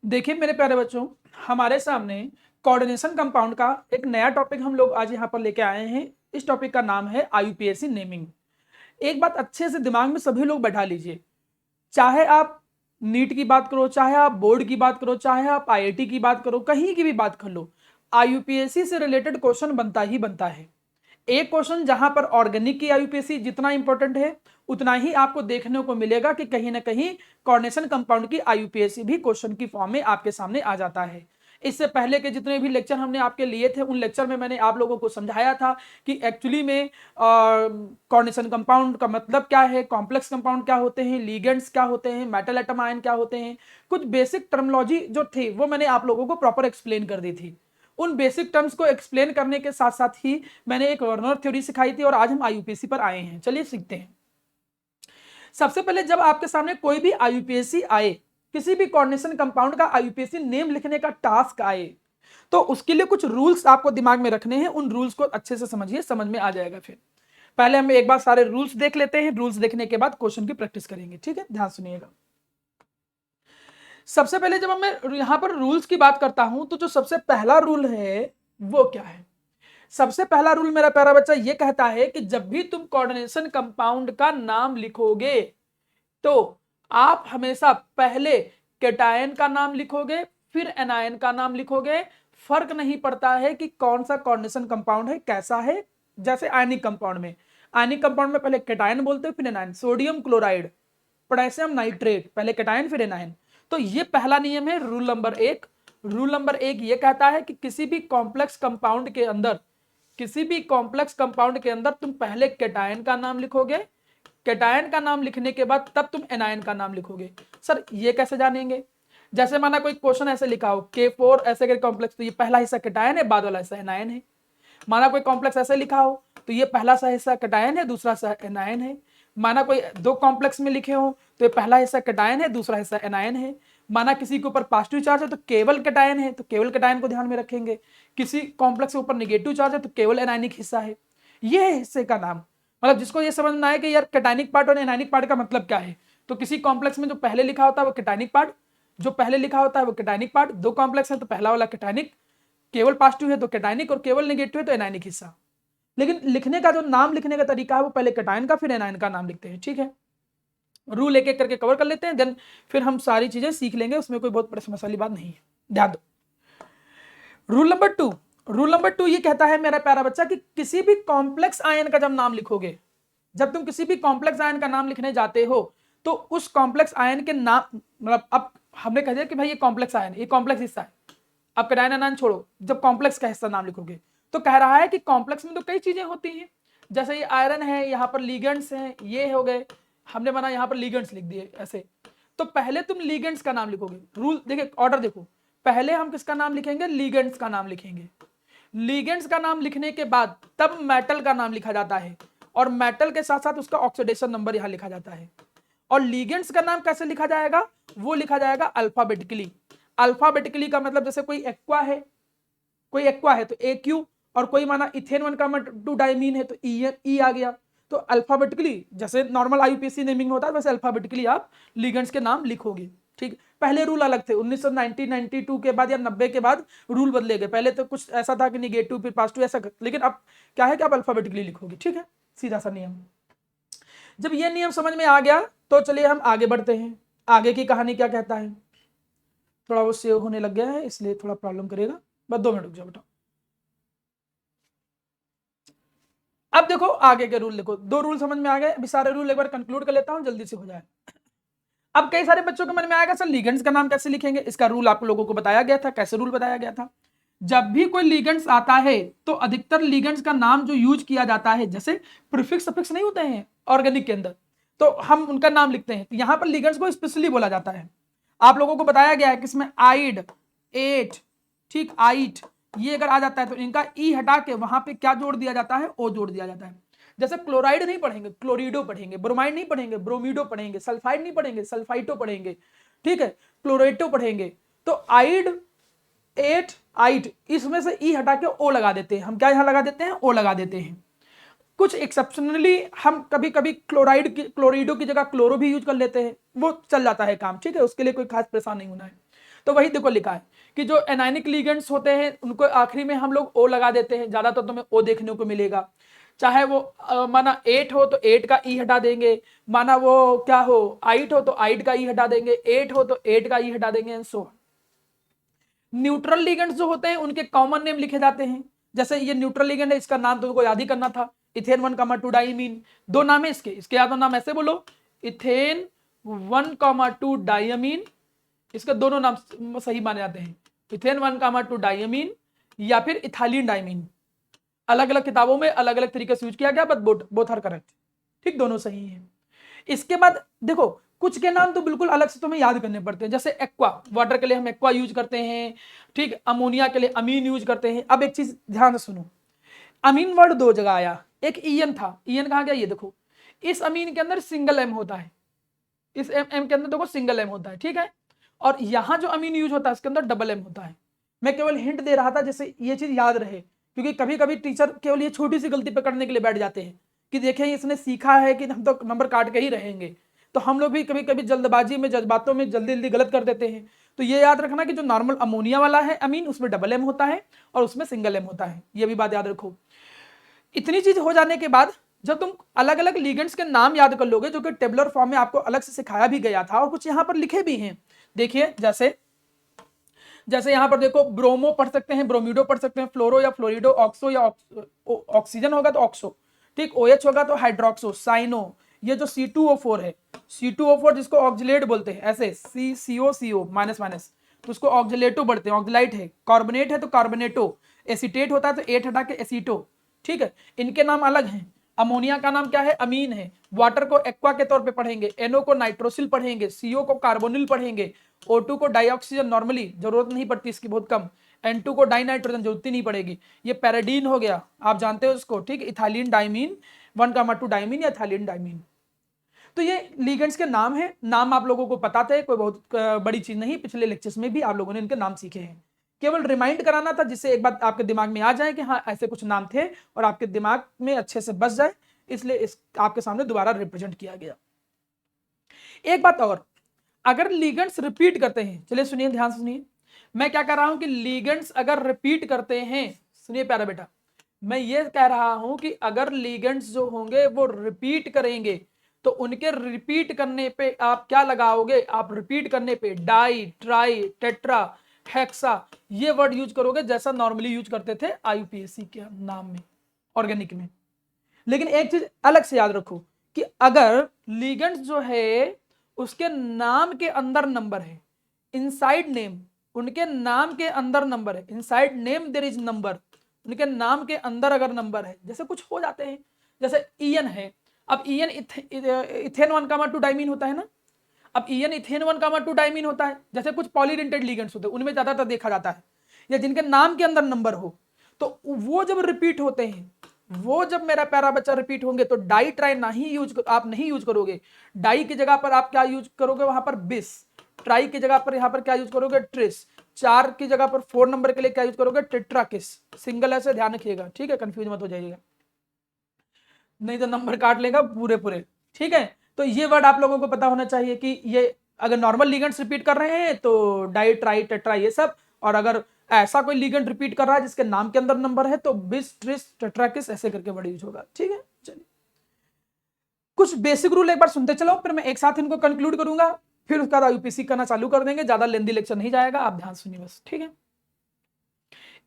देखिए मेरे प्यारे बच्चों, हमारे सामने कोऑर्डिनेशन कंपाउंड का एक नया टॉपिक हम लोग आज यहाँ पर लेके आए हैं। इस टॉपिक का नाम है आईयूपीएसी नेमिंग। एक बात अच्छे से दिमाग में सभी लोग बैठा लीजिए, चाहे आप नीट की बात करो, चाहे आप बोर्ड की बात करो, चाहे आप आईआईटी की बात करो, कहीं की भी बात कर लो, आईयूपीएसी से रिलेटेड क्वेश्चन बनता ही बनता है। एक क्वेश्चन जहां पर ऑर्गेनिक की आईयूपीएसी जितना इंपॉर्टेंट है, उतना ही आपको देखने को मिलेगा कि कहीं ना कहीं कोऑर्डिनेशन कंपाउंड की आईयूपीएसी भी क्वेश्चन की फॉर्म में आपके सामने आ जाता है। इससे पहले के जितने भी लेक्चर हमने आपके लिए थे, उन लेक्चर में मैंने आप लोगों को समझाया था कि एक्चुअली में कोऑर्डिनेशन कंपाउंड का मतलब क्या है, कॉम्प्लेक्स कंपाउंड क्या होते हैं, लिगेंड्स क्या होते हैं, मेटल एटम आयन क्या होते हैं। कुछ बेसिक टर्मिनोलॉजी जो थी वो मैंने आप लोगों को प्रॉपर एक्सप्लेन कर दी थी। उन बेसिक टर्म्स को एक्सप्लेन करने के साथ साथ ही मैंने एक वर्नर थ्योरी सिखाई थी और आज हम आईयूपीएसी पर आए हैं। चलिए सीखते हैं। सबसे पहले जब आपके सामने कोई भी आईयूपीएसी आए, किसी भी कोऑर्डिनेशन कंपाउंड का आईयूपीएसी नेम लिखने का टास्क आए, तो उसके लिए कुछ रूल्स आपको दिमाग में रखने हैं। उन रूल्स को अच्छे से समझिए, समझ में आ जाएगा। फिर पहले हम एक बार सारे रूल्स देख लेते हैं। रूल्स देखने के बाद क्वेश्चन की प्रैक्टिस करेंगे, ठीक है? ध्यान सुनिएगा। सबसे पहले जब मैं यहां पर रूल्स की बात करता हूं, तो जो सबसे पहला रूल है वो क्या है? सबसे पहला रूल मेरा प्यारा बच्चा ये कहता है कि जब भी तुम कोऑर्डिनेशन कंपाउंड का नाम लिखोगे, तो आप हमेशा पहले केटायन का नाम लिखोगे, फिर एनायन का नाम लिखोगे। फर्क नहीं पड़ता है कि कौन सा कोऑर्डिनेशन कंपाउंड है, कैसा है। जैसे आयनिक कंपाउंड में पहले केटायन बोलते हैं फिर anion. Sodium chloride, potassium nitrate, पहले केटायन फिर एनायन। तो ये पहला नियम है, रूल नंबर एक। रूल नंबर एक ये कहता है कि किसी भी कॉम्प्लेक्स कंपाउंड के अंदर तुम पहले केटायन का नाम लिखोगे, केटायन का नाम लिखने के बाद तब तुम एनायन का नाम लिखोगे। सर ये कैसे जानेंगे? जैसे माना कोई क्वेश्चन ऐसे लिखा हो K4 ऐसे करके कॉम्प्लेक्स, तो ये पहला हिस्सा केटायन है, बाद वाला हिस्सा एनायन है। माना कोई कॉम्प्लेक्स ऐसे लिखा हो तो ये पहला सा हिस्सा केटायन है, दूसरा सा एनायन है। माना कोई दो कॉम्प्लेक्स में लिखे हो तो ये पहला हिस्सा केटायन है, दूसरा हिस्सा एनायन है। माना किसी के ऊपर पॉजिटिव चार्ज है तो केवल केटायन है, तो केवल केटायन को ध्यान में रखेंगे। किसी कॉम्प्लेक्स के ऊपर नेगेटिव चार्ज है तो केवल एनायनिक हिस्सा है। ये है हिस्से का नाम। मतलब जिसको ये समझ में आए कि यार केटायनिक पार्ट और एनायनिक पार्ट का मतलब क्या है, तो किसी कॉम्प्लेक्स में जो पहले लिखा होता है वो केटायनिक पार्ट, जो पहले लिखा होता है वो केटायनिक पार्ट। दो कॉम्प्लेक्स है तो पहला वाला केटायनिक, केवल पॉजिटिव है तो केटायनिक, और केवल नेगेटिव है तो एनायनिक हिस्सा। लेकिन लिखने का जो नाम लिखने का तरीका है वो पहले केटायन का फिर एनायन का नाम लिखते हैं, ठीक है? रूल एक एक करके कवर कर लेते हैं, देन फिर हम सारी चीजें सीख लेंगे, उसमें कोई बहुत समस्या वाली बात नहीं है। ध्यान दो। रूल नंबर टू ये कहता है मेरा प्यारा बच्चा कि किसी भी कॉम्प्लेक्स आयन का जब नाम लिखोगे, जब तुम किसी भी कॉम्प्लेक्स आयन का नाम लिखने जाते हो, तो उस कॉम्प्लेक्स आयन के नाम, मतलब अब हमने कह दिया कि भाई ये कॉम्प्लेक्स आयन, ये कॉम्प्लेक्स हिस्सा है। अब केटायन एनायन छोड़ो, जब कॉम्प्लेक्स का हिस्सा नाम लिखोगे तो कह रहा है कि कॉम्प्लेक्स में तो कई चीजें होती हैं। जैसे ये आयरन है, यहाँ पर लिगेंड्स हैं, ये हो गए, हमने बना यहाँ पर लिगेंड्स लिख दिए ऐसे। तो पहले तुम लिगेंड्स का नाम लिखोगे। रूल देखिए, ऑर्डर देखो, पहले हम किसका नाम लिखेंगे? लिगेंड्स का नाम लिखेंगे। लिगेंड्स का नाम लिखने के बाद तब मेटल का नाम लिखा जाता है, और मेटल के साथ साथ उसका ऑक्सीडेशन नंबर यहां लिखा जाता है। और लिगेंड्स का नाम कैसे लिखा जाएगा? वो लिखा जाएगा अल्फाबेटिकली। अल्फाबेटिकली का मतलब जैसे कोई एक्वा है तो AQ, और कोई माना इथेन 1 डाइमीन है तो ई आ गया। तो अल्फाबेटिकली जैसे नॉर्मल आईयूपीएसी नेमिंग होता है वैसे अल्फाबेटिकली आप लिगेंड्स के नाम लिखोगे, ठीक? पहले रूल अलग थे, 1992 के बाद या 90 के बाद रूल बदले गए। पहले तो कुछ ऐसा था कि निगेटिव फिर पॉजिटिव ऐसा, लेकिन अब क्या है कि आप अल्फाबेटिकली लिखोगे, ठीक है? सीधा सा नियम। जब ये नियम समझ में आ गया तो चलिए हम आगे बढ़ते हैं। आगे की कहानी क्या कहता है? थोड़ा वो सेव होने लग गया है इसलिए थोड़ा प्रॉब्लम करेगा, बस 2 मिनट रुक जाओ बेटा। अब देखो आगे के रूल, देखो 2 रूल समझ में आ गए। अभी सारे रूल एक बार कंक्लूड कर लेता हूं, जल्दी से हो जाए। अब कई सारे बच्चों के मन में आएगा सर लिगेंड्स का नाम कैसे लिखेंगे? इसका रूल आप लोगों को बताया गया था। कैसे रूल बताया गया था? जब भी कोई लिगेंड्स आता है तो अधिकतर लिगेंड्स का नाम जो यूज किया जाता है, जैसे प्रीफिक्स सफिक्स नहीं होते हैं ऑर्गेनिक के अंदर, तो हम उनका नाम लिखते हैं। तो यहां पर लिगेंड्स को स्पेशली बोला जाता है। आप लोगों को बताया गया है कि इसमें आइड, एट, ठीक, आइट, ये अगर आ जाता है तो इनका ई हटा के वहां पे क्या जोड़ दिया जाता है? ओ जोड़ दिया जाता है। जैसे क्लोराइड नहीं पढ़ेंगे, क्लोरिडो पढ़ेंगे। ब्रोमाइड नहीं पढ़ेंगे, ब्रोमीडो पढ़ेंगे। सल्फाइड नहीं पढ़ेंगे, सल्फाइटो पढ़ेंगे, ठीक है? क्लोरेटो पढ़ेंगे। तो आइड, एट, आइट, इसमें से ई हटा के ओ लगा देते हैं। हम क्या यहां लगा देते हैं? ओ लगा देते हैं। कुछ एक्सेप्शनली हम कभी कभी क्लोरीडो की जगह क्लोरो भी यूज कर लेते हैं, वो चल जाता है काम, ठीक है? उसके लिए कोई खास परेशान नहीं होना है। तो वही देखो लिखा है कि जो एनायनिक लिगेंड्स होते हैं उनको आखिरी में हम लोग ओ लगा देते हैं, ज्यादातर तो तुम्हें ओ देखने को मिलेगा। चाहे वो माना 8 हो तो 8 का ई हटा देंगे, माना वो क्या हो 8 हो तो 8 का ई हटा देंगे, 8 हो तो 8 का ई हटा देंगे and so on. Neutral ligands जो होते हैं उनके कॉमन नेम लिखे जाते हैं। जैसे ये न्यूट्रल लिगेंड है, इसका नाम तुमको याद ही करना था, इथेन 1, 2 डाइमीन। दो नाम है इसके या तो नाम ऐसे बोलो, इथेन 1, 2 डाइमीन, इसके दोनों नाम सही माने जाते हैं, इथेन 1, 2 डाइमीन या फिर इथाइलिन डाइमीन। अलग अलग किताबों में अलग अलग तरीके से यूज किया गया, बट बोथ आर करेक्ट, ठीक, दोनों सही हैं। इसके बाद देखो कुछ के नाम तो बिल्कुल अलग से तुम्हें याद करने पड़ते हैं, जैसे एक्वा, वाटर के लिए हम एक्वा यूज करते हैं, ठीक, अमोनिया के लिए अमीन यूज करते हैं। अब एक चीज ध्यान से सुनो, अमीन वर्ड दो जगह आया, एक ईएन था, ईएन कहाँ गया, ये देखो, इस अमीन के अंदर सिंगल एम होता है, इस एम के अंदर देखो सिंगल एम होता है, ठीक है, और यहां जो अमीन यूज होता है इसके अंदर डबल एम होता है। मैं केवल हिंट दे रहा था जैसे ये चीज याद रहे, क्योंकि कभी कभी टीचर केवल ये छोटी सी गलती पकड़ने के लिए बैठ जाते हैं कि देखें इसने सीखा है कि हम तो नंबर काट के ही रहेंगे, तो हम लोग भी कभी कभी जल्दबाजी में जज्बातों में जल्दी जल्दी गलत कर देते हैं। तो ये याद रखना कि जो नॉर्मल अमोनिया वाला है अमीन उसमें डबल एम होता है और उसमें सिंगल एम होता है, ये भी बात याद रखो। इतनी चीज हो जाने के बाद जब तुम अलग अलग लिगेंड्स के नाम याद कर लोगे, जो कि टेबुलर फॉर्म में आपको अलग से सिखाया भी गया था और कुछ यहाँ पर लिखे भी हैं, देखिए जैसे यहां पर देखो ब्रोमो पढ़ सकते हैं, ब्रोमीडो पढ़ सकते हैं, फ्लोरो या फ्लोरिडो, ऑक्सो या ऑक्सीजन होगा तो ऑक्सो, ठीक, OH होगा तो हाइड्रोक्सो, साइनो, ये जो C2O4 है, C2O4 जिसको ऑक्जिलेट बोलते हैं, ऐसे CO माइनस माइनस, तो उसको ऑक्जिलेटो बढ़ते हैं, ऑक्जिलाइट है, कार्बोनेट है तो कार्बोनेटो, एसीटेट होता है तो 8 हटा के एसीटो, ठीक है, इनके नाम अलग हैं। अमोनिया का नाम क्या है, अमीन है। वाटर को एक्वा के तौर पे पढ़ेंगे, NO को नाइट्रोसिल पढ़ेंगे, CO को कार्बोनिल पढ़ेंगे, O2 को डाइऑक्सीजन, नॉर्मली जरूरत नहीं पड़ती इसकी बहुत कम, N2 को डाइनाइट्रोजन, जरूरत ही नहीं पड़ेगी। ये पैराडीन हो गया, आप जानते हो उसको, ठीक, इथाइलिन डाइमीन 1, 2 डाइमीन या इथाइलिन डाइमीन। तो ये लिगेंड्स के नाम है, नाम आप लोगों को पता थे, कोई बहुत बड़ी चीज नहीं, पिछले लेक्चर्स में भी आप लोगों ने इनके नाम सीखे हैं, केवल रिमाइंड कराना था जिससे एक बात आपके दिमाग में आ जाए कि हाँ ऐसे कुछ नाम थे और आपके दिमाग में अच्छे से बस जाए, इसलिए इस आपके सामने दोबारा रिप्रेजेंट किया गया। एक बात और, अगर लिगेंड्स रिपीट करते हैं, चलिए सुनिए, ध्यान से सुनिए, मैं क्या कह रहा हूं कि लिगेंड्स अगर रिपीट करते हैं, सुनिए प्यारा बेटा, मैं ये कह रहा हूं कि अगर लिगेंड्स जो होंगे वो रिपीट करेंगे तो उनके रिपीट करने पे आप क्या लगाओगे, आप रिपीट करने पे डाई, ट्राई, टेट्रा, हेक्सा, ये वर्ड यूज करोगे जैसा नॉर्मली यूज करते थे IUPAC के नाम में, ऑर्गेनिक में। लेकिन एक चीज अलग से याद रखो कि अगर लिगेंड्स जो है उसके नाम के अंदर नंबर है, इनसाइड नेम, उनके नाम के अंदर नंबर है, inside name there is number, उनके नाम के अंदर अगर नंबर है, जैसे कुछ हो जाते हैं, जैसे ईएन है, अब ईएन इथेन 1, 2 डाइमीन होता है ना, अब ईएन इथेन 1, 2 डाइमीन होता है, जैसे कुछ पॉलीडेंटेड लिगेंड्स होते हैं उनमें ज्यादातर देखा जाता है, या जिनके नाम के अंदर नंबर हो, तो वो जब रिपीट होते हैं, वो जब मेरा प्यारा बच्चा रिपीट होंगे तो डाई ट्राई आप नहीं यूज करोगे, डाई की जगह पर आप क्या यूज करोगे, वहां पर बिस, ट्राई की जगह पर यहां पर क्या यूज करोगे, ट्रिस, 4 की जगह पर 4 नंबर के लिए क्या यूज करोगे, टेट्राकिस, सिंगल ऐसे ध्यान रखिएगा, ठीक है, कंफ्यूज मत हो जाइएगा, नहीं तो नंबर काट लेगा पूरे पूरे, ठीक है। तो ये वर्ड आप लोगों को पता होना चाहिए कि ये अगर नॉर्मल लिगेंड्स रिपीट कर रहे हैं तो डाई, ट्राई, टेट्रा, ये सब, और अगर ऐसा कोई लिगेंड रिपीट कर रहा है जिसके नाम के अंदर नंबर है तो बिस, ट्रिस, टेट्राकिस, ऐसे करके वर्ड यूज होगा, ठीक है। चलिए कुछ बेसिक रूल एक बार सुनते चलो, फिर मैं एक साथ इनको कंक्लूड करूंगा, फिर उसके बाद IUPAC करना चालू कर देंगे, ज्यादा लेंदी लेक्चर नहीं जाएगा, आप ध्यान सुनिए बस, ठीक है।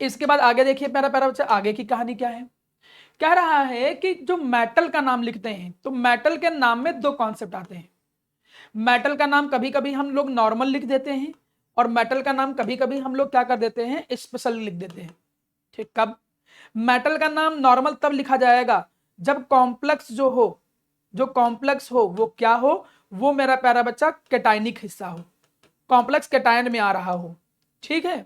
इसके बाद आगे देखिए प्यारा प्यारा बच्चा, आगे की कहानी क्या है, कह रहा है कि जो मेटल का नाम लिखते हैं तो मेटल के नाम में 2 कॉन्सेप्ट आते हैं। मेटल का नाम कभी कभी हम लोग नॉर्मल लिख देते हैं और मेटल का नाम कभी कभी हम लोग क्या कर देते हैं, स्पेशल लिख देते हैं, ठीक। कब मेटल का नाम नॉर्मल तब लिखा जाएगा जब कॉम्प्लेक्स जो कॉम्प्लेक्स हो वो क्या हो, वो मेरा प्यारा बच्चा कैटायनिक हिस्सा हो, कॉम्प्लेक्स कैटायन में आ रहा हो, ठीक है,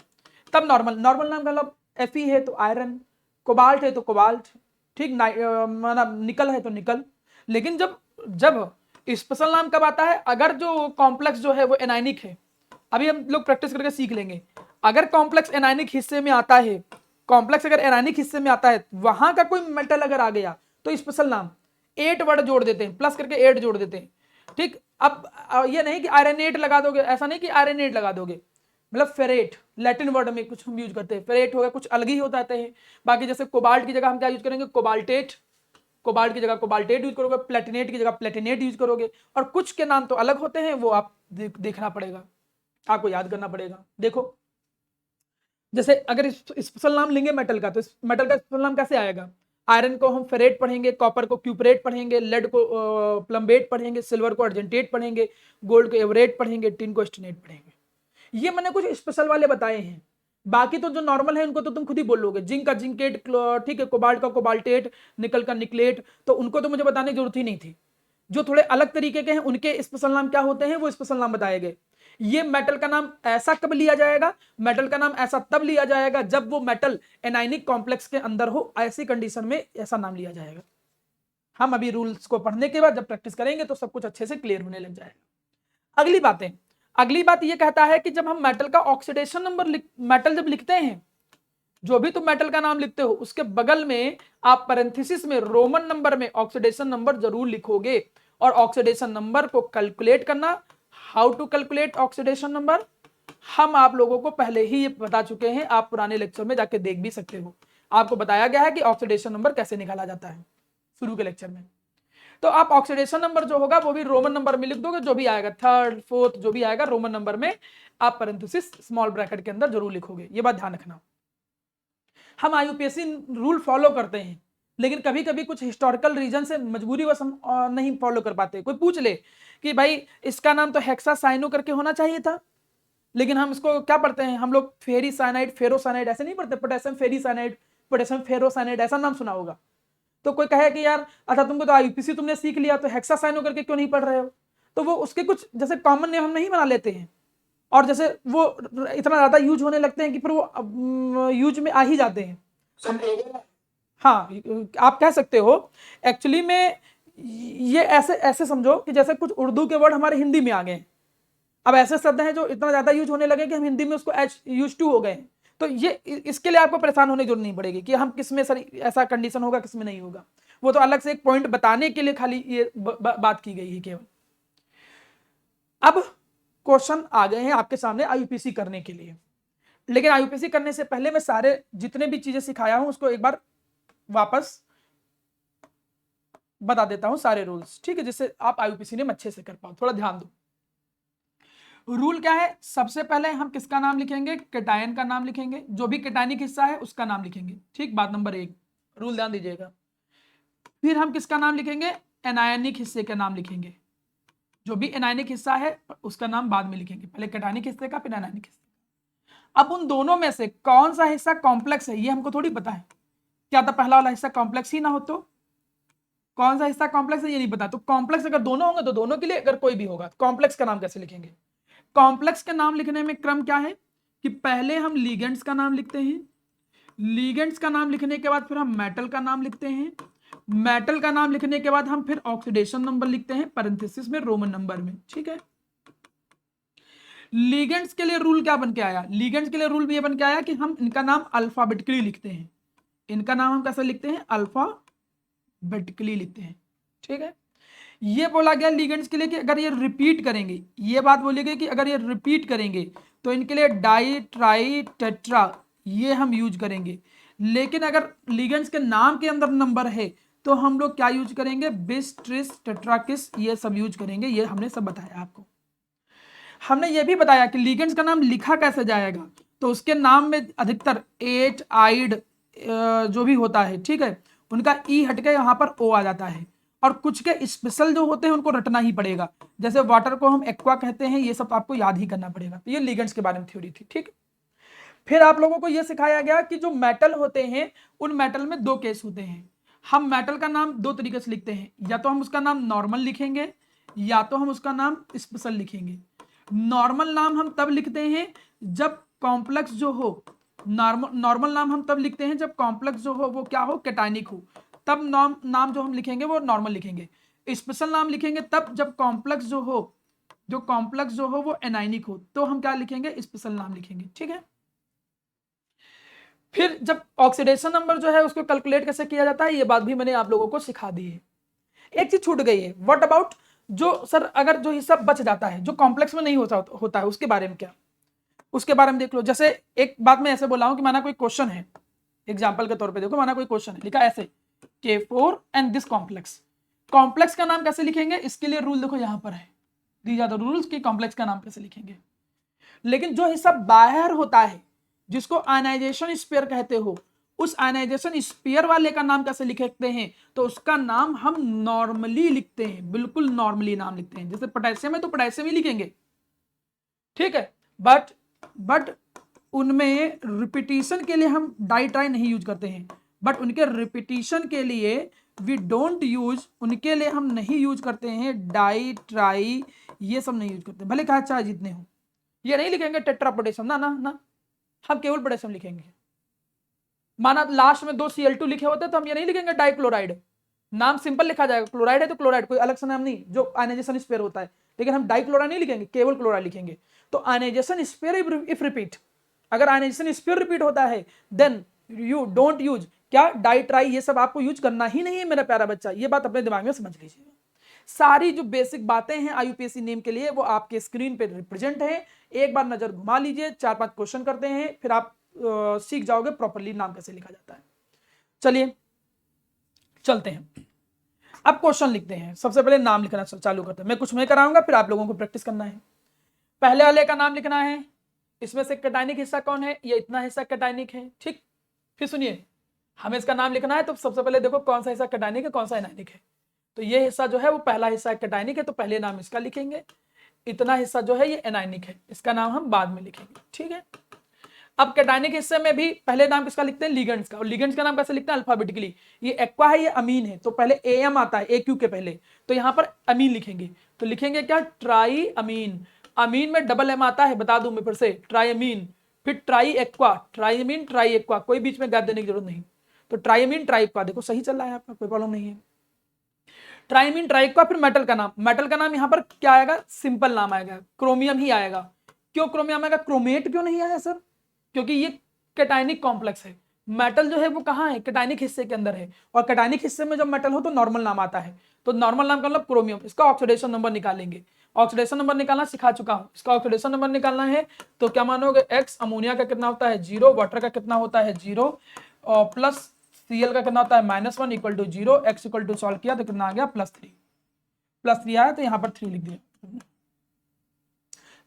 तब नॉर्मल नाम का मतलब Fe है तो आयरन, कोबाल्ट है तो कोबाल्ट, ठीक, मतलब निकल है तो निकल। लेकिन जब स्पेशल नाम कब आता है, अगर जो कॉम्प्लेक्स जो है वो एनायनिक है, अभी हम लोग प्रैक्टिस करके सीख लेंगे, अगर कॉम्प्लेक्स एनायनिक हिस्से में आता है, कॉम्प्लेक्स अगर एनायनिक हिस्से में आता है, वहां का कोई मेटल अगर आ गया तो स्पेशल नाम 8 वर्ड जोड़ देते हैं, प्लस करके 8 जोड़ देते हैं, ठीक। अब ये नहीं कि आयरनेट लगा दोगे, ऐसा नहीं कि आयरनेट लगा दोगे, मतलब फेरेट, लैटिन वर्ड में कुछ हम यूज करते हैं, फेरेट हो गया, कुछ अलग ही हो जाते हैं। बाकी जैसे कोबाल्ट की जगह हम क्या यूज करेंगे, कोबाल्टेट, कोबाल्ट की जगह कोबाल्टेट यूज करोगे, प्लेटिनेट की जगह प्लेटिनेट यूज करोगे, और कुछ के नाम तो अलग होते हैं, वो आप देखना पड़ेगा, आपको याद करना पड़ेगा। देखो जैसे अगर स्पेशल नाम लेंगे मेटल का, तो मेटल का स्पेशल नाम कैसे आएगा, आयरन को हम फेरेट पढ़ेंगे, कॉपर को क्यूपरेट पढ़ेंगे, लेड को प्लम्बेट पढ़ेंगे, सिल्वर को अर्जेंटेट पढ़ेंगे, गोल्ड को एवरेट पढ़ेंगे, टिन को स्टेनेट पढ़ेंगे। ये मैंने कुछ स्पेशल वाले बताए हैं, बाकी तो जो नॉर्मल है उनको तो तुम खुद ही बोल लोगे, जिंक का जिंकेट, ठीक है, कोबाल्ट का कोबाल्टेट, निकल का निकलेट, तो उनको तो मुझे बताने की जरूरत ही नहीं थी। जो थोड़े अलग तरीके के हैं उनके स्पेशल नाम क्या होते हैं, वो स्पेशल नाम बताए गए। ये मेटल का नाम ऐसा कब लिया जाएगा, मेटल का नाम ऐसा तब लिया जाएगा जब वो मेटल एनायनिक कॉम्प्लेक्स के अंदर हो, ऐसी कंडीशन में ऐसा नाम लिया जाएगा। हम अभी रूल्स को पढ़ने के बाद जब प्रैक्टिस करेंगे तो सब कुछ अच्छे से क्लियर होने लग जाएगा। अगली बात ये कहता है कि जब हम मेटल का ऑक्सीडेशन नंबर मेटल जब लिखते हैं, जो भी तुम मेटल का नाम लिखते हो उसके बगल में आप पैरेंथेसिस में रोमन नंबर में ऑक्सीडेशन नंबर जरूर लिखोगे। और ऑक्सीडेशन नंबर को कैलकुलेट करना, how to calculate oxidation number, हम आप लोगों को पहले ही ये बता चुके हैं, आप पुराने लेक्चर में जाके देख भी सकते हो, आपको बताया गया है कि ऑक्सीडेशन नंबर कैसे निकाला जाता है शुरू के लेक्चर में। तो आप ऑक्सीडेशन नंबर जो होगा वो भी रोमन नंबर में लिख दोगे, जो भी आएगा थर्ड फोर्थ जो भी आएगा रोमन नंबर में आप पैरेंथेसिस स्मॉल ब्रैकेट के अंदर जरूर लिखोगे, ये बात ध्यान रखना। हम आईयूपीएससी रूल फॉलो करते हैं, लेकिन कभी कभी कुछ हिस्टोरिकल रीजन से मजबूरीवश हम नहीं फॉलो कर पाते। कोई पूछ ले कि भाई इसका नाम तो हेक्सासाइनो करके होना चाहिए था, लेकिन हम इसको क्या पढ़ते हैं, हम लोग फेरी साइनाइड, फेरोसाइनाइड ऐसे नहीं पढ़ते, पोटेशियम फेरी साइनाइड, पोटेशियम फेरोसाइनाइड ऐसा नाम सुना होगा। तो कोई कहे कि यार अच्छा तुमको तो आईयूपीएससी तुमने सीख लिया, तो हेक्सासाइनो करके क्यों नहीं पढ़ रहे हो, तो वो उसके कुछ जैसे कॉमन नेम हम नहीं बना लेते हैं, और जैसे वो इतना ज्यादा यूज होने लगते हैं कि फिर वो यूज में आ ही जाते हैं। हाँ, आप कह सकते हो एक्चुअली में, ये ऐसे ऐसे समझो कि जैसे कुछ उर्दू के वर्ड हमारे हिंदी में आ गए, अब ऐसे शब्द हैं जो इतना ज्यादा यूज होने लगे कि हम हिंदी में उसको यूज टू हो गए। तो ये इसके लिए आपको परेशान होने की जरूरत नहीं पड़ेगी कि हम किस में सर ऐसा कंडीशन होगा किस में नहीं होगा, वो तो अलग से एक पॉइंट बताने के लिए खाली ये बात की गई है केवल। अब क्वेश्चन आ गए हैं आपके सामने आईयूपीएससी करने के लिए, लेकिन आईयूपीएससी करने से पहले मैं सारे जितने भी चीजें सिखाया हूं उसको एक बार वापस बता देता हूं, सारे रूल्स, ठीक है, जिससे आप आईयूपीएससी में अच्छे से कर पाओ। थोड़ा ध्यान दो, रूल क्या है, सबसे पहले हम किसका नाम लिखेंगे, कैटायन का नाम लिखेंगे, जो भी कैटायनिक हिस्सा है उसका नाम लिखेंगे, ठीक, बात नंबर 1, रूल ध्यान दीजिएगा। फिर हम किसका नाम लिखेंगे, एनायनिक हिस्से का नाम लिखेंगे, जो भी एनायनिक हिस्सा है उसका नाम बाद में लिखेंगे, पहले कैटायनिक हिस्से का फिर एनायनिक हिस्से। अब उन दोनों में से कौन सा हिस्सा कॉम्प्लेक्स है ये हमको थोड़ी पता है, क्या था पहला वाला हिस्सा कॉम्प्लेक्स ही ना हो, तो कौन सा हिस्सा कॉम्प्लेक्स है ये नहीं पता, तो कॉम्प्लेक्स अगर दोनों होंगे तो दोनों के लिए, अगर कोई भी होगा कॉम्प्लेक्स का नाम कैसे लिखेंगे। कॉम्प्लेक्स के नाम लिखने में क्रम क्या है कि पहले हम लिगेंड्स का नाम लिखते हैं, लिगेंड्स का नाम लिखने के बाद फिर हम मेटल का नाम लिखते हैं, मेटल का नाम लिखने के बाद हम फिर ऑक्सीडेशन नंबर लिखते हैं पैरेंथेसिस में रोमन नंबर में, ठीक है। लिगेंड्स के लिए रूल क्या बन के आया, लिगेंड्स के लिए रूल ये बन के आया कि हम इनका नाम अल्फाबेटिकली लिखते हैं, इनका नाम हम कैसे लिखते हैं, अल्फाबेटिकली लिखते हैं, ठीक है। ये बोला गया लिगेंड्स के लिए कि अगर ये रिपीट करेंगे, ये बात बोली गई कि अगर ये रिपीट करेंगे तो इनके लिए डाई ट्राई टेट्रा ये हम यूज करेंगे, लेकिन अगर लिगेंड्स के नाम के अंदर नंबर है तो हम लोग क्या यूज करेंगे, बिस ट्रिस टेट्राकिस ये सब यूज करेंगे, ये हमने सब बताया आपको। हमने ये भी बताया कि लिगेंड्स का नाम लिखा कैसे जाएगा, तो उसके नाम में अधिकतर एट आइड जो भी होता है, ठीक है, उनका ई हटके यहाँ पर ओ आ जाता है, और कुछ के स्पेशल जो होते हैं उनको रटना ही पड़ेगा, जैसे वाटर को हम एक्वा कहते हैं, ये सब आपको याद ही करना पड़ेगा। तो ये लिगेंड्स के बारे में थ्योरी थी, ठीक। फिर आप लोगों को यह सिखाया गया कि जो मेटल होते हैं उन मेटल में दो केस होते हैं, हम मेटल का नाम दो तरीके से लिखते हैं, या तो हम उसका नाम नॉर्मल लिखेंगे या तो हम उसका नाम स्पेशल लिखेंगे। नॉर्मल नाम हम तब लिखते हैं जब कॉम्प्लेक्स जो हो, नॉर्मल नाम हम तब लिखते हैं जब कॉम्प्लेक्स जो हो वो क्या हो, कैटायनिक हो, तब नाम जो हम लिखेंगे वो नॉर्मल लिखेंगे। स्पेशल नाम लिखेंगे तब जब कॉम्प्लेक्स जो हो वो एनायनिक हो, तो हम क्या लिखेंगे, स्पेशल नाम लिखेंगे, ठीक है। फिर जब ऑक्सीडेशन नंबर जो है उसको कैलकुलेट कैसे किया जाता है ये बात भी मैंने आप लोगों को सिखा दी है। एक चीज छूट गई है, व्हाट अबाउट जो सर अगर जो हिस्सा बच जाता है जो कॉम्प्लेक्स में नहीं होता है उसके बारे में क्या, उसके बारे में देख लो। जैसे एक बात मैं ऐसे बोला हूं कि माना कोई क्वेश्चन है, एग्जाम्पल के तौर पे देखो, माना कोई क्वेश्चन है, लिखा ऐसे K4 and this complex. Complex का नाम कैसे लिखेंगे, इसके लिए रूल देखो यहां पर है, दीज आर द रूल्स कि कॉम्प्लेक्स का नाम कैसे लिखेंगे। लेकिन जो हिस्सा बाहर होता है, जिसको आयनाइजेशन स्पेयर कहते हो, उस आयनाइजेशन स्पेयर वाले का नाम कैसे लिखते हैं, तो उसका नाम हम नॉर्मली लिखते हैं, बिल्कुल नॉर्मली नाम लिखते हैं। जैसे पोटेशियम है तो पोटेशियम ही लिखेंगे, ठीक है। बट उनमें रिपीटिशन के लिए हम डाई ट्राई नहीं यूज करते हैं, बट उनके रिपीटिशन के लिए वी डोंट यूज, उनके लिए हम नहीं यूज करते हैं डाई ट्राई, ये सब नहीं यूज करते, भले कहा चाहे जितने हो। ये नहीं लिखेंगे टेट्रा पोटेशियम, ना ना ना, हम केवल पोटेशियम लिखेंगे। माना लास्ट में 2 Cl2 लिखे होते तो हम ये नहीं लिखेंगे डाइक्लोराइड, नाम सिंपल लिखा जाएगा, क्लोराइड है तो क्लोराइड, कोई अलग सा नाम नहीं जो आयनाइजेशन स्पेयर होता है, लेकिन हम डाइक्लोराइड नहीं लिखेंगे, केवल क्लोराइड लिखेंगे। तो आयनाइजेशन स्पेयर इफ रिपीट, अगर आयनाइजेशन स्पेयर रिपीट होता है देन यू डोंट यूज क्या, डाई ट्राई, ये सब आपको यूज करना ही नहीं है मेरा प्यारा बच्चा, ये बात अपने दिमाग में समझ लीजिए। सारी जो बेसिक बातें हैं आईयूपीएससी नेम के लिए वो आपके स्क्रीन पे रिप्रेजेंट है, एक बार नजर घुमा लीजिए, 4-5 क्वेश्चन करते हैं, फिर आप सीख जाओगे प्रॉपर्ली नाम कैसे लिखा जाता है। चलिए चलते हैं, अब क्वेश्चन लिखते हैं। सबसे पहले नाम लिखना चालू करते हैं, मैं कुछ मैं कराऊंगा, फिर आप लोगों को प्रैक्टिस करना है। पहले वाले का नाम लिखना है, इसमें से कैटायनिक हिस्सा कौन है, ये इतना हिस्सा कैटायनिक है, ठीक। फिर सुनिए, हमें इसका नाम लिखना है, तो सबसे पहले देखो कौन सा हिस्सा कैटायनिक है, कौन सा एनायनिक है। तो ये हिस्सा जो है वो पहला हिस्सा कैटायनिक है, तो पहले नाम इसका लिखेंगे। इतना हिस्सा जो है ये एनायनिक है, इसका नाम हम बाद में लिखेंगे, ठीक है। अब कैटायनिक हिस्से में भी पहले नाम किसका लिखते हैं, लिगेंड्स का, और लिगेंड्स का नाम कैसे लिखते हैं, अल्फाबेटिकली। ये एक्वा है, ये अमीन है, तो पहले एम आता है AQ के पहले, तो यहाँ पर अमीन लिखेंगे, तो लिखेंगे क्या, ट्राई अमीन। अमीन में डबल एम आता है, बता दूं मैं फिर से, ट्राई अमीन, फिर ट्राई एक्वा, ट्राई अमीन ट्राई एक्वा, कोई बीच में गैप देने की जरूरत नहीं। तो ट्राई अमीन ट्राई एक्वा, देखो सही चल रहा है आपका, कोई प्रॉब्लम नहीं है। ट्राइमीन ट्राइक्वा, फिर मेटल का नाम, मेटल का नाम यहाँ पर क्या आएगा, सिंपल नाम आएगा, क्रोमियम ही आएगा। क्यों क्रोमियम आएगा, क्रोमेट क्यों नहीं आया सर, क्योंकि ये कैटायनिक कॉम्प्लेक्स है, मेटल जो है वो कहाँ है, कैटायनिक हिस्से के अंदर है, और कैटायनिक हिस्से में जब मेटल हो तो नॉर्मल नाम आता है, तो नॉर्मल नाम का मतलब क्रोमियम। इसका ऑक्सीडेशन नंबर निकालेंगे, ऑक्सीडेशन नंबर निकालना सिखा चुका हूं, इसका ऑक्सीडेशन नंबर निकालना है तो क्या मानोगे, X अमोनिया का कितना होता है 0, वाटर का कितना होता है 0, और प्लस Cl का कितना होता है -1 equal to 0, X equal to solve किया तो कितना आ गया +3 आया, तो यहां पर 3 लिख दिया,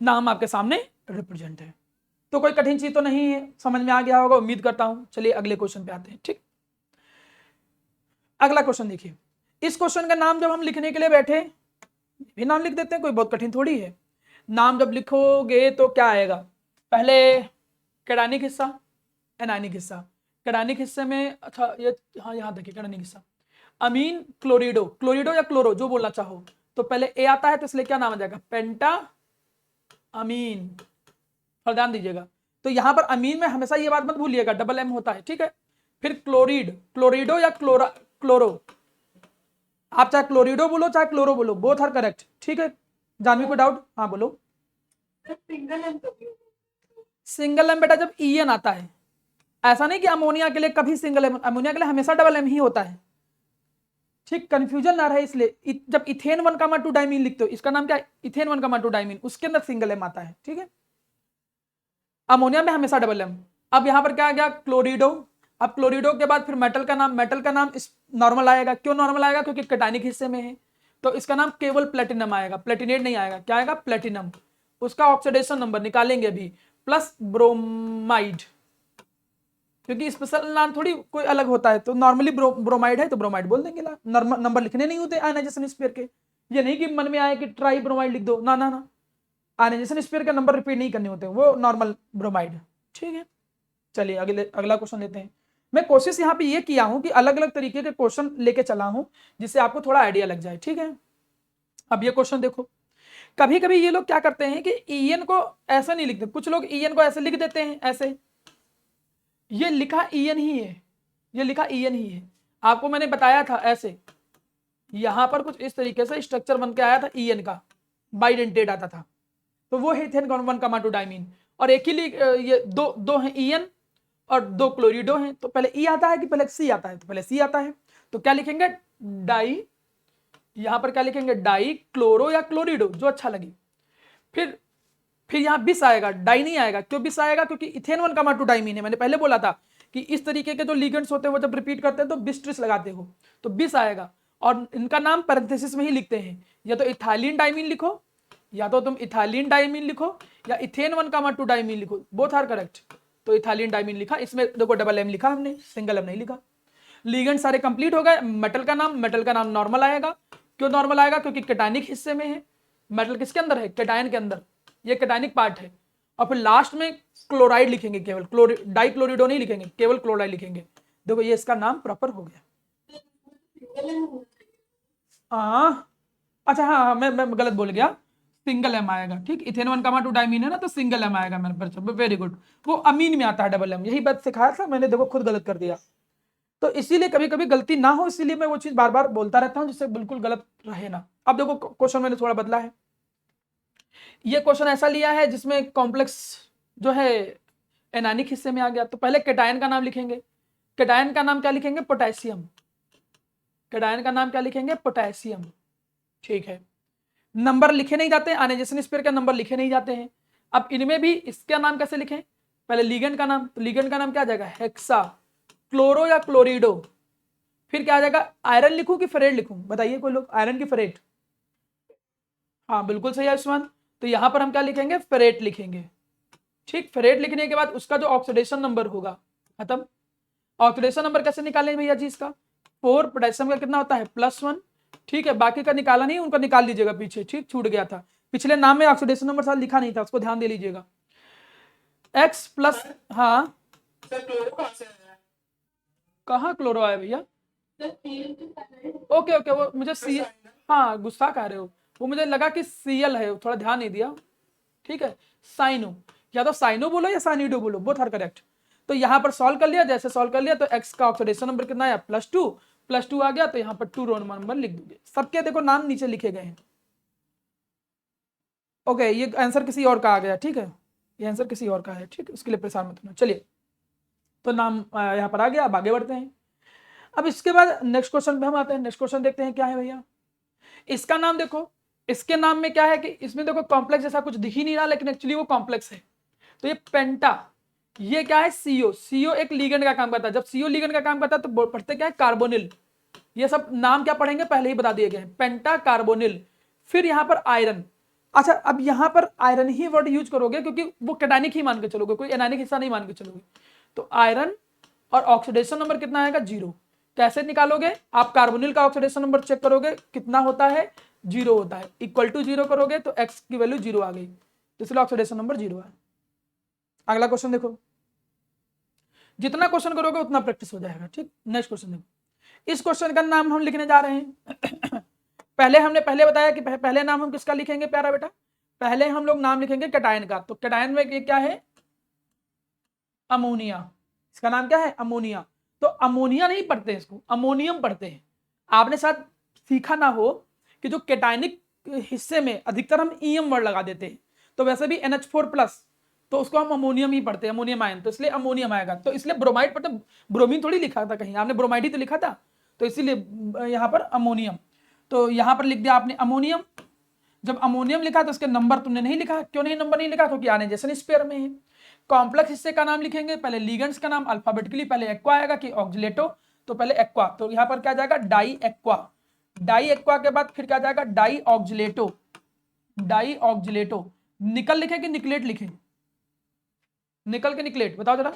नाम आपके सामने रिप्रेजेंट है। तो कोई कठिन चीज तो नहीं है, समझ में आ गया होगा उम्मीद करता हूं। चलिए अगले क्वेश्चन पे आते हैं, ठीक। अगला क्वेश्चन देखिए, इस क्वेश्चन का नाम जब हम लिखने के लिए बैठे, भी नाम लिख देते हैं, कोई बहुत कठिन थोड़ी है। नाम जब लिखोगे तो क्या आएगा, पहले कैटायनिक हिस्सा, एनायनिक हिस्सा। कैटायनिक हिस्से में, अच्छा ये, हाँ यहाँ देखिए कैटायनिक हिस्सा, अमीन क्लोरिडो, क्लोरिडो या क्लोरो जो बोलना चाहो, तो पहले ए आता है तो इसलिए क्या नाम आ जाएगा, पेंटा अमीन, और ध्यान दीजिएगा। तो यहां पर अमीन में हमेशा ये बात मत भूलिएगा, डबल एम होता है, ठीक है। फिर क्लोरीड, क्लोरिडो या क्लोरो, आप चाहे क्लोरिडो बोलो चाहे क्लोरो बोलो, बोथ आर करेक्ट, ठीक है। जानवी को डाउट, हाँ बोलो। सिंगल एम बेटा जब EN आता है, ऐसा नहीं कि अमोनिया के लिए कभी सिंगल एम, अमोनिया के लिए हमेशा डबल एम ही होता है, ठीक, कंफ्यूजन ना रहे इसलिए। जब इथेन 1,2 डाइमीन लिखते हो, इसका नाम क्या है, इथेन 1,2 डाइमीन, उसके अंदर सिंगल एम आता है, ठीक है। अमोनिया में हमेशा डबल एम। अब यहां पर क्या आ गया, क्लोरिडो। अब क्लोरिडो के बाद फिर मेटल का नाम, मेटल का नाम इस नॉर्मल आएगा, क्यों नॉर्मल आएगा, क्योंकि कैटायनिक हिस्से में है, तो इसका नाम केवल प्लेटिनम आएगा, प्लेटिनेट नहीं आएगा, क्या आएगा, प्लेटिनम। उसका ऑक्सीडेशन नंबर निकालेंगे अभी, प्लस ब्रोमाइड, क्योंकि स्पेशल नाम थोड़ी कोई अलग होता है, तो नॉर्मली ब्रोमाइड है तो ब्रोमाइड बोल देंगे, नंबर लिखने नहीं होते आयनाइजेशन स्पेयर के, ये नहीं कि मन में आए कि ट्राई ब्रोमाइड लिख दो, ना ना ना, आयनाइजेशन स्पेयर का नंबर रिपीट नहीं करने होते, वो नॉर्मल ब्रोमाइड, ठीक है। चलिए अगला क्वेश्चन लेते हैं। मैं कोशिश यहाँ पे ये किया हूं कि अलग अलग तरीके के क्वेश्चन लेके चला हूं, जिससे आपको थोड़ा आइडिया लग जाए, ठीक है। अब ये क्वेश्चन देखो, कभी कभी ये लोग क्या करते हैं कि EN को ऐसा नहीं लिखते, कुछ लोग EN को ऐसे लिख देते हैं, ऐसे, ये लिखा EN ही है, ये लिखा EN ही है, आपको मैंने बताया था ऐसे, यहां पर कुछ इस तरीके से स्ट्रक्चर बन के आया था EN का, बाइडेंटेड आता था, तो वो है इथेन 1,2 डाइमीन, और एक ही ये दो हैं EN और 2 क्लोरिडो हैं, तो पहले E आता है कि पहले C आता है, तो पहले C आता है, तो क्या लिखेंगे, डाई, यहां पर क्या लिखेंगे, डाई क्लोरो या क्लोरिडो जो अच्छा लगे। फिर फिर यहाँ बिस आएगा, डाई नहीं आएगा। क्यों बिस आएगा? क्योंकि इथेन 1,2 डाइमीन है। मैंने पहले बोला था कि इस तरीके के जो लिगेंड्स होते हैं वो जब रिपीट करते हैं तो बिस ट्रिस लगाते हो तो बिस आएगा, और इनका नाम पैरेंथेसिस में ही लिखते हैं, या तो इथाइलिन डाइमीन लिखो, या तो तुम इथाइलिन डाइमीन लिखो, या इथेन 1,2 डाइमीन लिखो, बोथ आर करेक्ट। तो इथाइलिन डाइमीन लिखा, इसमें देखो डबल एम लिखा हमने, सिंगल एम नहीं लिखा। लिगेंड सारे कंप्लीट हो गए। मेटल का नाम नॉर्मल आएगा। क्यों नॉर्मल आएगा? क्योंकि कैटायनिक हिस्से में है। मेटल किसके अंदर है? कैटायन के अंदर, ये कैटायनिक पार्ट है। और फिर लास्ट में क्लोराइड लिखेंगे, केवल डाइक्लोरिडो नहीं लिखेंगे, केवल क्लोराइड लिखेंगे। देखो ये इसका नाम प्रॉपर हो गया। अच्छा हाँ, मैं गलत बोल गया, सिंगल एम आएगा। ठीक, इथेन 1,2 डाइमीन है ना, तो सिंगल एम आएगा मेरे पर। वेरी गुड, वो अमीन में आता है डबल एम, यही बात सिखाया था मैंने, देखो खुद गलत कर दिया। तो इसीलिए कभी कभी गलती ना हो, इसीलिए मैं वो चीज बार बार बोलता रहता हूं, जिससे बिल्कुल गलत रहे ना। अब देखो क्वेश्चन मैंने थोड़ा बदला है। ये क्वेश्चन ऐसा लिया है जिसमें कॉम्प्लेक्स जो है एनानिक हिस्से में आ गया। तो पहले कैटायन का नाम लिखेंगे। कैटायन का नाम क्या लिखेंगे? पोटेशियम। कैटायन का नाम क्या लिखेंगे? पोटेशियम। ठीक है, नंबर लिखे नहीं जाते, आयनाइजेशन स्पेयर का नंबर लिखे नहीं जाते हैं। अब इनमें भी इसका नाम कैसे लिखें? पहले लिगेंड का नाम, तो लिगेंड का नाम क्या आ जाएगा? हेक्सा, क्लोरो या क्लोरिडो। फिर क्या आ जाएगा? आयरन लिखूं कि फेरेट लिखूं? बताइए कोई लोग, आयरन की फेरेट? हाँ बिल्कुल सही आयुष्मान। तो यहां पर हम क्या लिखेंगे? फेरेट लिखेंगे। ठीक, फेरेट लिखने के बाद उसका जो ऑक्सीडेशन नंबर होगा, खत्म। ऑक्सीडेशन नंबर कैसे निकालें भैया जी? इसका 4, पोटेशियम का कितना होता है? +1। ठीक है, बाकी का निकाला नहीं, उनका निकाल लीजिएगा पीछे। ठीक, छूट गया था, पिछले नाम में ऑक्सीडेशन नंबर साथ लिखा नहीं था, उसको ध्यान दे लीजिएगा। X प्लस, हाँ कहाँ क्लोरो आया भैया? ओके ओके, वो मुझे सी, हाँ गुस्सा कह रहे हो, वो मुझे लगा कि Cl है, थोड़ा ध्यान नहीं दिया। ठीक है, साइनो, या तो साइनो बोलो या साइनिडो बोलो, बोथ आर करेक्ट। तो यहाँ पर सॉल्व कर लिया, जैसे सॉल्व कर लिया तो x का ऑक्सीडेशन नंबर कितना आया? +2 आ गया, तो यहाँ पर 2 रोमन नंबर लिख दोगे। सबके देखो नाम नीचे लिखे गए हैं। ओके, ये आंसर किसी और का आ गया। ठीक है, ये आंसर किसी और का है। ठीक है, उसके लिए परेशान मत होना। चलिए, तो नाम यहाँ पर आ गया। अब आगे बढ़ते हैं। अब इसके बाद नेक्स्ट क्वेश्चन पे हम आते हैं। नेक्स्ट क्वेश्चन देखते हैं क्या है भैया। इसका नाम देखो, इसके नाम में क्या है कि इसमें देखो कॉम्प्लेक्स जैसा कुछ दिख ही नहीं रहा, लेकिन एक्चुअली वो कॉम्प्लेक्स है। तो ये पेंटा, ये क्या है? सीओ। सीओ एक लिगेंड का काम करता है। जब सीओ लिगेंड का काम करता है तो पढ़ते क्या है? कार्बोनिल। ये सब नाम क्या पढ़ेंगे पहले ही बता दिए गए हैं, पेंटा कार्बोनिल। फिर यहाँ पर आयरन। अच्छा, अब यहाँ पर आयरन ही वर्ड यूज करोगे क्योंकि वो कैटायनिक ही मान के चलोगे, कोई एनायनिक हिस्सा नहीं मान के चलोगे। तो आयरन, और ऑक्सीडेशन नंबर कितना आएगा? 0। कैसे निकालोगे? आप कार्बोनिल का ऑक्सीडेशन नंबर चेक करोगे, कितना होता है? 0 होता है। =0 करोगे तो x की वैल्यू 0 आ गई, इसलिए ऑक्सीडेशन नंबर 0 है। अगला क्वेश्चन देखो, जितना क्वेश्चन करोगे उतना प्रैक्टिस हो जाएगा। ठीक, नेक्स्ट क्वेश्चन देखो। इस क्वेश्चन का नाम हम लिखने जा रहे हैं पहले बताया कि पहले नाम हम किसका लिखेंगे प्यारा बेटा? पहले हम लोग नाम लिखेंगे कैटायन का। तो कैटायन में ये क्या है? अमोनिया। इसका नाम क्या है? अमोनिया। तो अमोनिया नहीं पढ़ते हैं, इसको अमोनियम पढ़ते हैं। आपने शायद सीखा ना हो कि जो कैटायनिक हिस्से में अधिकतर हम ईएम वर्ड लगा देते हैं, तो वैसे भी NH4+, तो उसको हम अमोनियम ही पढ़ते हैं, अमोनियम आयन, तो इसलिए अमोनियम आएगा। तो इसलिए ब्रोमाइड पढ़ते, ब्रोमीन थोड़ी लिखा था कहीं, आपने ब्रोमाइड ही तो लिखा था, तो इसीलिए यहाँ पर अमोनियम। तो यहाँ पर लिख दिया आपने अमोनियम। जब अमोनियम लिखा तो उसके नंबर तुमने नहीं लिखा। क्यों नहीं नंबर नहीं लिखा? क्योंकि आयनाइजेशन स्पेयर में है। कॉम्प्लेक्स हिस्से का नाम लिखेंगे, पहले लिगेंड्स का नाम अल्फाबेटिकली, पहले एक्वा आएगा कि ऑक्जिलेटो, तो पहले एक्वा, तो यहाँ पर क्या जाएगा? Die aqua. डाई एक्वा के बाद फिर क्या जाएगा? डाई ऑक्जिलेटो। डाई ऑक्जिलेटो। निकल लिखे कि निकलेट लिखे? निकल के निकलेट, बताओ जरा।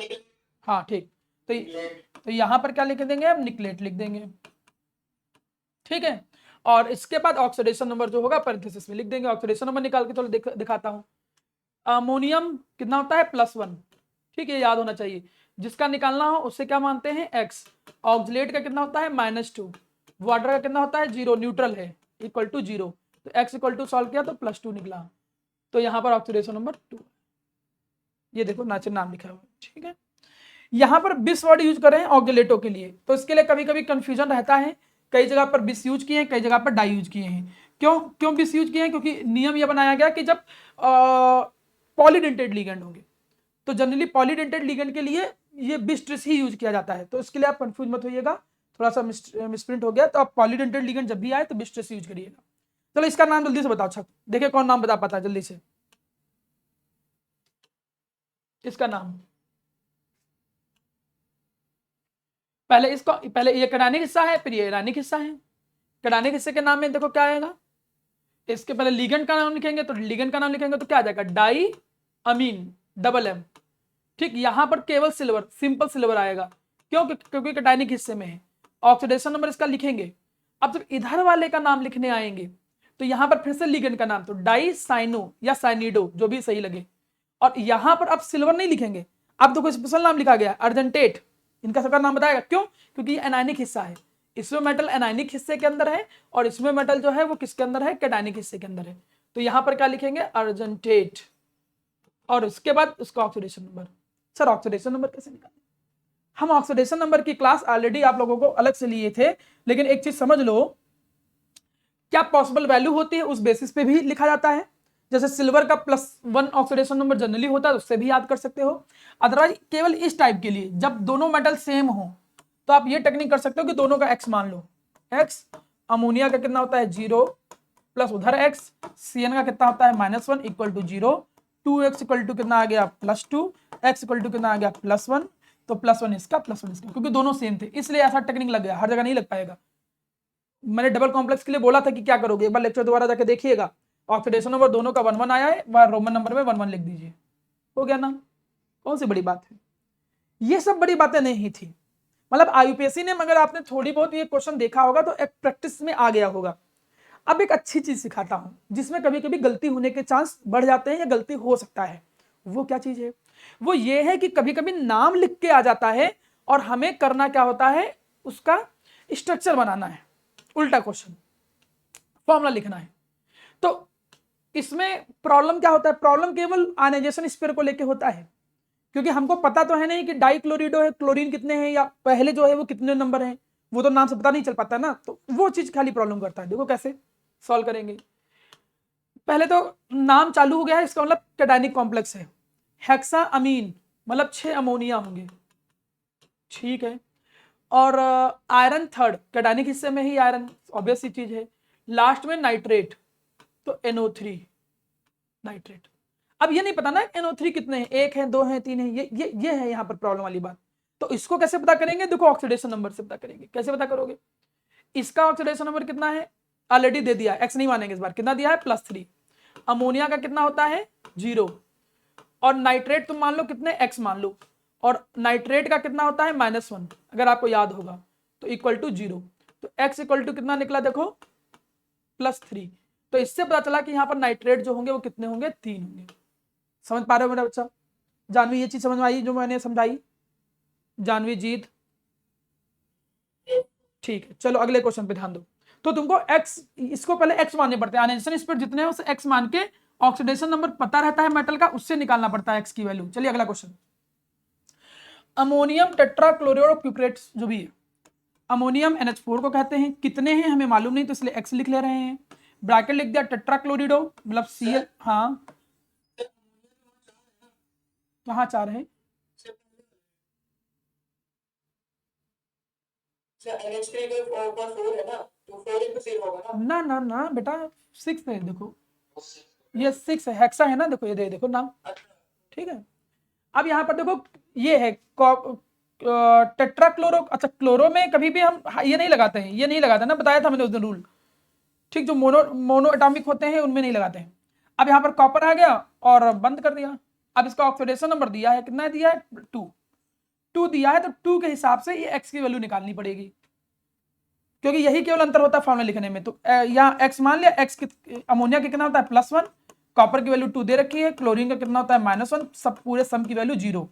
हाँ ठीक, तो यहाँ पर क्या लिख देंगे? हम निकलेट लिख देंगे। ठीक है, और इसके बाद ऑक्सीडेशन नंबर जो होगा पैरेंथेसिस में लिख देंगे। ऑक्सीडेशन नंबर निकाल के थोड़ा दिखाता हूं। अमोनियम कितना होता है? +1। ठीक है, याद होना चाहिए। जिसका निकालना हो उससे क्या मानते हैं? x। ऑक्जिलेट का कितना होता है? -2। वाटर का कितना होता है? 0, न्यूट्रल है, =0। तो x सॉल्व किया तो +2 निकला। तो यहाँ पर ऑक्सीडेशन नंबर 2। ये देखो नाचे नाम लिखा हुआ है। ठीक है, यहाँ पर बिस वर्ड यूज करें ऑक्जिलेटो के लिए, तो इसके लिए कभी कभी कंफ्यूजन रहता है। कई जगह पर बिस यूज किए हैं, कई जगह पर डाई यूज किए हैं। क्यों बिस यूज किए हैं? क्योंकि नियम यह बनाया गया कि जब पॉलीडेंटेड लिगेंड होंगे तो जनरली पॉलीडेंटेड लिगेंड के लिए ये बिस ट्रिस ही यूज किया जाता है। तो इसके लिए आप कंफ्यूज मत होइएगा, थोड़ा सा मिसप्रिंट हो गया। तो आप पॉलीडेंटेड लिगेंड जब भी आए तो बिस ट्रिस यूज करिएगा। चलो इसका नाम जल्दी से बताओ। अच्छा देखिए कौन नाम बता पाता है जल्दी से। इसका नाम, पहले ये कैटायनिक हिस्सा है, फिर ये एनायनिक हिस्सा है। कैटायनिक हिस्से के नाम में देखो क्या आएगा, इसके पहले लिगेंड का नाम लिखेंगे, तो लिगेंड का नाम लिखेंगे तो क्या आ जाएगा, डाई अमीन, डबल एम। ठीक, यहां पर केवल सिल्वर, सिंपल सिल्वर आएगा, क्यों, क्योंकि कैटायनिक हिस्से में है। ऑक्सीडेशन नंबर इसका लिखेंगे। अब जब इधर वाले का नाम लिखने आएंगे तो यहां पर फिर से लिगेंड का नाम, तो डाई साइनो या साइनिडो, जो भी सही लगे। और यहां पर अब सिल्वर नहीं लिखेंगे, अब देखो स्पेशल नाम लिखा गया अर्जेंटेट, इनका सबका नाम बताएगा, क्यों, क्योंकि ये एनायनिक हिस्सा है। इसमें मेटल एनायनिक हिस्से के अंदर है और इसमें मेटल जो है वो किसके अंदर है, कैटायनिक हिस्से के अंदर है। तो यहां पर क्या लिखेंगे, अर्जेंटेट, और उसके बाद उसका oxidation number. Sir oxidation number कैसे निकालें, हम ऑक्सीडेशन नंबर की क्लास ऑलरेडी आप लोगों को अलग से लिए थे, लेकिन एक चीज समझ लो, क्या पॉसिबल वैल्यू होती है उस बेसिस पे भी लिखा जाता है। जैसे सिल्वर का +1 ऑक्सीडेशन नंबर जनरली होता है, उससे भी याद कर सकते हो। अदरवाइज केवल इस टाइप के लिए जब दोनों मेटल सेम हो तो आप ये टेक्निक कर सकते हो कि दोनों का एक्स मान लो, एक्स, अमोनिया का कितना होता है 0 प्लस उधर एक्स, सी एन का कितना होता है -1 equal to 0, 2x equal to कितना आ गया +2, x इक्वल टू कितना आ गया +1, तो +1 इसका +1 इसका, क्योंकि दोनों सेम थे इसलिए ऐसा टेक्निक लग गया, हर जगह नहीं लग पाएगा। मैंने डबल कॉम्प्लेक्स के लिए बोला था कि क्या करोगे, एक बार लेक्चर दोबारा जाके देखिएगा, ऑक्सीडेशन नंबर दोनों का 1 1 आया है, वह रोमन नंबर में 1 1 लिख दीजिए, हो गया ना, कौन सी बड़ी बात है। ये सब बड़ी बातें नहीं थी, मतलब आईयूपीएससी ने, मगर आपने थोड़ी बहुत ये क्वेश्चन देखा होगा तो एक प्रैक्टिस में आ गया होगा। अब एक अच्छी चीज सिखाता हूं जिसमें कभी कभी गलती होने के चांस बढ़ जाते हैं या गलती हो सकता है। वो क्या चीज है, वो ये है कि कभी कभी नाम लिख के आ जाता है और हमें करना क्या होता है, उसका स्ट्रक्चर बनाना है, उल्टा क्वेश्चन, फॉर्मूला लिखना है। तो इसमें प्रॉब्लम क्या होता है, प्रॉब्लम केवल आयनाइजेशन स्पेयर को लेके होता है, क्योंकि हमको पता तो है नहीं कि डाइक्लोरिडो है, क्लोरीन कितने हैं या पहले जो है वो कितने नंबर हैं, वो तो नाम से पता नहीं चल पाता ना, तो वो चीज खाली प्रॉब्लम करता है। देखो कैसे सॉल्व करेंगे, पहले तो नाम चालू हो गया है, इसका मतलब कैटायनिक कॉम्प्लेक्स है, हेक्सा अमीन मतलब 6 अमोनिया होंगे, ठीक है। और आयरन थर्ड, कैटायनिक हिस्से में ही आयरन, ऑब्वियस सी चीज है। लास्ट में नाइट्रेट, तो NO3 नाइट्रेट। अब ये नहीं पता ना NO3 कितने हैं, 1 है 2 है 3 है, ये है यहाँ पर प्रॉब्लम वाली बात। तो इसको कैसे पता करेंगे, देखो ऑक्सीडेशन नंबर से पता करेंगे। कैसे पता करोगे, इसका ऑक्सीडेशन नंबर कितना है, ऑलरेडी दे दिया, एक्स नहीं मानेंगे इस बार, कितना दिया है +3। अमोनिया का कितना होता है 0, और नाइट्रेट तुम मान लो कितने, एक्स मान लो, और नाइट्रेट का कितना होता है -1, अगर आपको याद होगा, तो इक्वल टू 0, तो एक्स इक्वल टू कितना निकला देखो +3। तो इससे पता चला कि यहाँ पर नाइट्रेट जो होंगे वो कितने होंगे, 3 होंगे। समझ पा रहे हो मेरा बच्चा, जानवी ये चीज समझ में आई जो मैंने समझाई, जानवी जीत, ठीक है। चलो अगले क्वेश्चन पे ध्यान दो। तो तुमको एक्स, इसको पहले एक्स मानने पड़ते हैं, आयनाइजेशन स्पीड जितने हैं उसे एक्स मान के, ऑक्सीडेशन नंबर पता रहता है मेटल का, उससे निकालना पड़ता है एक्स की वैल्यू। चलिए अगला क्वेश्चन, अमोनियम टेट्राक्लोरोक्यूप्रेट जो भी है, अमोनियम NH4 को कहते हैं, कितने हैं हमें मालूम नहीं तो इसलिए एक्स लिख ले रहे हैं, ब्रैकेट लिख दिया, टेट्राक्लोरिडो मतलब Cl, हाँ कहाँ 4 है, ना ना ना बेटा 6 है, देखो ये 6 है, हेक्सा है ना, देखो ये देखो नाम, ठीक है। अब यहाँ पर देखो ये है टेट्राक्लोरो, अच्छा क्लोरो में कभी भी हम ये नहीं लगाते हैं, ये नहीं लगाते ना, बताया था मैंने उस दिन रूल, ठीक, जो मोनो एटॉमिक होते हैं उनमें नहीं लगाते हैं। अब यहाँ पर कॉपर आ गया और बंद कर दिया। अब इसका ऑक्सीडेशन नंबर दिया है, कितना दिया है 2 दिया है, तो 2 के हिसाब से ये एक्स की वैल्यू निकालनी पड़ेगी, क्योंकि यही केवल अंतर होता है फॉर्मूला लिखने में। तो यहाँ एक्स मान लिया, एक्स अमोनिया कितना होता है +1, कॉपर की वैल्यू 2 दे रखी है, क्लोरीन का कितना होता है -1, सब पूरे सम की वैल्यू 0।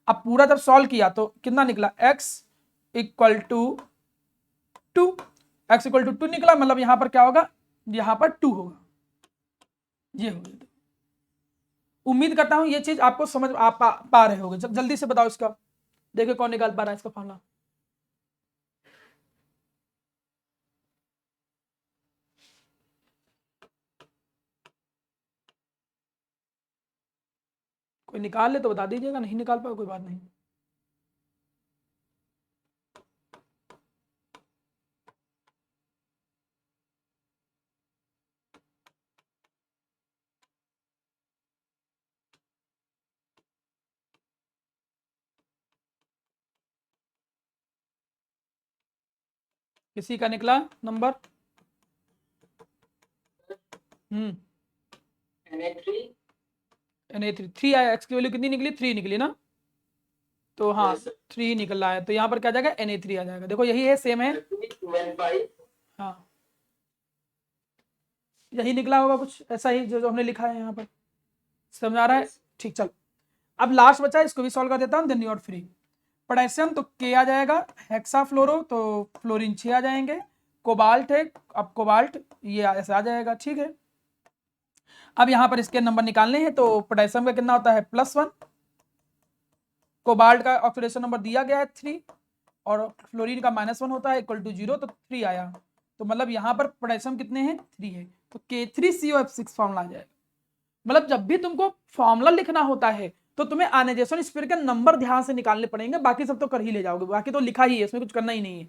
अब पूरा जब सॉल्व किया तो कितना निकला, x equal to 2, X equal to 2 निकला, मतलब यहां पर क्या होगा, यहां पर 2 होगा, ये होगा। उम्मीद करता हूं ये चीज आपको समझ पा रहे होगे। जल्दी से बताओ इसका, देखो कौन निकाल पा रहा है इसका फॉर्मूला। कोई निकाल ले तो बता दीजिएगा, नहीं निकाल पाओ कोई बात नहीं। किसी का निकला नंबर? Na3 3 आया, एक्स की वैल्यू कितनी निकली? 3 निकली ना, तो हाँ 3 निकल रहा है, तो यहाँ पर क्या आ जाएगा? Na3 आ जाएगा। देखो यही है, सेम है, हाँ यही निकला होगा कुछ ऐसा ही जो हमने लिखा है यहाँ पर, समझ आ रहा है? ठीक, चल अब लास्ट बचा है, इसको भी सॉल्व कर देता हूँ, then you are free. Potassium तो K आ जाएगा, हेक्सा फ्लोरो तो फ्लोरीन 6 आ जाएंगे, कोबाल्ट है, अब कोबाल्ट ये ऐसे आ जाएगा, ठीक है। अब यहाँ पर इसके नंबर निकालने हैं, तो पोटेशियम का कितना होता है? +1, कोबाल्ट का ऑक्सीडेशन नंबर दिया गया है 3, और फ्लोरीन का -1 होता है, इक्वल टू 0, तो 3 आया, तो मतलब यहाँ पर पोटेशियम कितने हैं? 3 है, तो K3COF6 फॉर्मूला आ जाएगा। मतलब जब भी तुमको फॉर्मूला लिखना होता है तो तुम्हें आयनाइजेशन स्पीड के नंबर ध्यान से निकालने पड़ेंगे, बाकी सब तो कर ही ले जाओगे, बाकी तो लिखा ही है, इसमें कुछ करना ही नहीं है।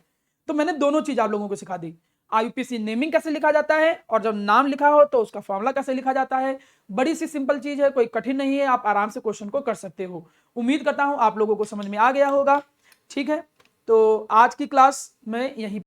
तो मैंने दोनों चीज आप लोगों को सिखा दी, आईयूपीएसी नेमिंग कैसे लिखा जाता है, और जब नाम लिखा हो तो उसका फॉर्मूला कैसे लिखा जाता है। बड़ी सी सिंपल चीज है, कोई कठिन नहीं है, आप आराम से क्वेश्चन को कर सकते हो। उम्मीद करता हूं आप लोगों को समझ में आ गया होगा, ठीक है। तो आज की क्लास में यही